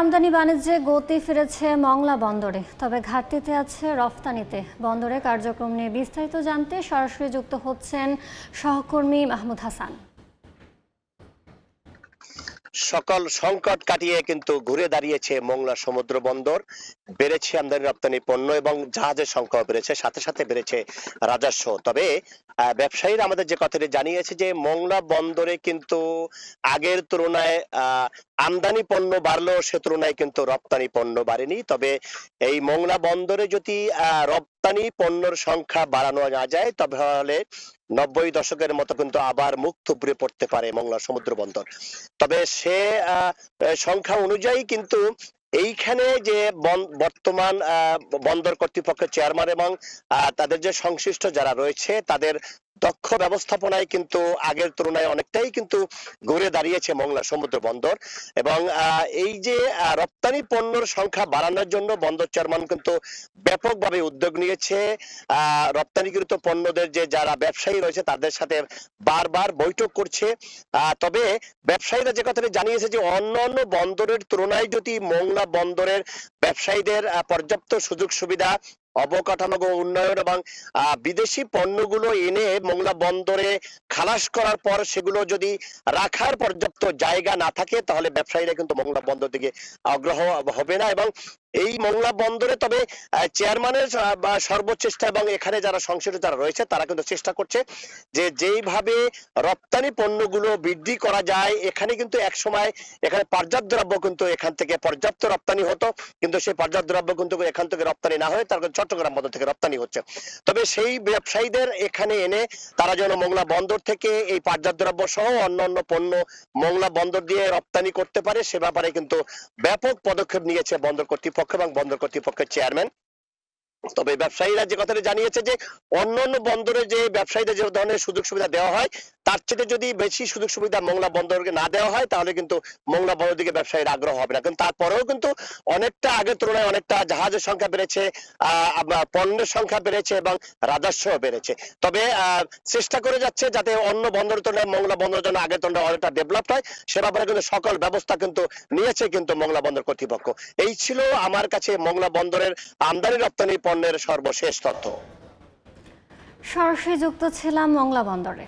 আমদানি বাণিজ্যে গতি ফিরেছে মংলা বন্দরে, তবে ঘাটতিতে আছে রফতানিতে। বন্দরে কার্যক্রম নিয়ে বিস্তারিত জানতে সরাসরি যুক্ত হচ্ছেন সহকর্মী মাহমুদ হাসান। সকল সংকট কাটিয়ে কিন্তু ঘুরে দাঁড়িয়েছে মংলা সমুদ্র বন্দর। বেড়েছে আমদানি রপ্তানি পণ্য এবং জাহাজের সংখ্যাও বেড়েছে, সাথে সাথে বেড়েছে রাজস্ব। তবে ব্যবসায়ীরা আমাদের যে কথাটি জানিয়েছে যে মংলা বন্দরে কিন্তু আগের তুলনায় আমদানি পণ্য বাড়লেও সে তুলনায় কিন্তু রপ্তানি পণ্য বাড়েনি। তবে এই মংলা বন্দরে যদি রপ্তানি পণ্যের সংখ্যা বাড়ানো না যায় তবে হলে 90 দশকের মতো কিন্তু আবার মুখ থুবড়ে পড়তে পারে মংলা সমুদ্র বন্দর। তবে সে সংখ্যা অনুযায়ী কিন্তু এইখানে যে বর্তমান বন্দর কর্তৃপক্ষের চেয়ারম্যান এবং তাদের যে সংশ্লিষ্ট যারা রয়েছে তাদের দক্ষ ব্যবস্থাপনায় কিন্তু আগের তুলনায় অনেকটাই কিন্তু ঘুরে দাঁড়িয়েছে মংলা সমুদ্র বন্দর। এবং এই যে রপ্তানি পণ্যের সংখ্যা বাড়ানোর জন্য বন্দর চেয়ারম্যান কিন্তু ব্যাপকভাবে উদ্যোগ নিয়েছে। রপ্তানিকৃত পণ্যদের যে যারা ব্যবসায়ী রয়েছে তাদের সাথে বারবার বৈঠক করছে। তবে ব্যবসায়ীরা যে কথাটি জানিয়েছে যে অন্যান্য বন্দরের তুলনায় যদি মংলা বন্দরের ব্যবসায়ীদের পর্যাপ্ত সুযোগ সুবিধা, অবকাঠামোগত উন্নয়ন এবং বিদেশি পণ্যগুলো এনে মংলা বন্দরে খালাস করার পর সেগুলো যদি রাখার পর্যাপ্ত জায়গা না থাকে তাহলে ব্যবসায়ীরা কিন্তু মংলা বন্দর দিকে আগ্রহ হবে না। এবং এই মংলা বন্দরে তবে চেয়ারম্যানের সর্বচেষ্টা এবং এখানে যারা সংশ্লিষ্ট যারা রয়েছে তারা কিন্তু চেষ্টা করছে যে যেইভাবে রপ্তানি পণ্যগুলো বৃদ্ধি করা যায়। এখানে কিন্তু এক সময় এখানে পর্যাপ্ত দ্রব্য কিন্তু এখান থেকে পর্যাপ্ত রপ্তানি হতো, কিন্তু সেই পর্যাপ্ত দ্রব্য কিন্তু এখান থেকে রপ্তানি না হয়ে তার চট্টগ্রাম বন্দর থেকে রপ্তানি হচ্ছে। তবে সেই ব্যবসায়ীদের এখানে এনে তারা যেন মংলা বন্দর থেকে এই পর্যাপ্ত দ্রব্য সহ অন্যান্য পণ্য মংলা বন্দর দিয়ে রপ্তানি করতে পারে সে ব্যাপারে কিন্তু ব্যাপক পদক্ষেপ নিয়েছে বন্দর কর্তৃপক্ষ এবং বন্দর কর্তৃপক্ষের চেয়ারম্যান। তবে ব্যবসায়ীরা যে কথাটা জানিয়েছে যে অন্যান্য বন্দরে যে ব্যবসায়ীদের যে ধরনের সুযোগ সুবিধা দেওয়া হয় তার চেয়ে যদি বেশি সুযোগ সুবিধা মংলা বন্দরকে না দেওয়া হয় তাহলে কিন্তু মংলা বন্দর দিকে ব্যবসায়ীর আগ্রহ হবে না। কিন্তু তারপরেও কিন্তু অনেকটা আগের তুলনায় অনেকটা জাহাজের সংখ্যা বেড়েছে, পণ্যের সংখ্যা বেড়েছে এবং রাজস্ব বেড়েছে। তবে চেষ্টা করে যাচ্ছে যাতে অন্য বন্দরের তুলনায় মংলা বন্দর যেন আগের তুলনায় অনেকটা ডেভেলপ হয় সে ব্যাপারে কিন্তু সকল ব্যবস্থা কিন্তু নিয়েছে কিন্তু মংলা বন্দর কর্তৃপক্ষ। এই ছিল আমার কাছে মংলা বন্দরের আমদানি রপ্তানি পণ্যের সর্বশেষ তথ্য। সরাসরি যুক্ত ছিলাম মংলা বন্দরে।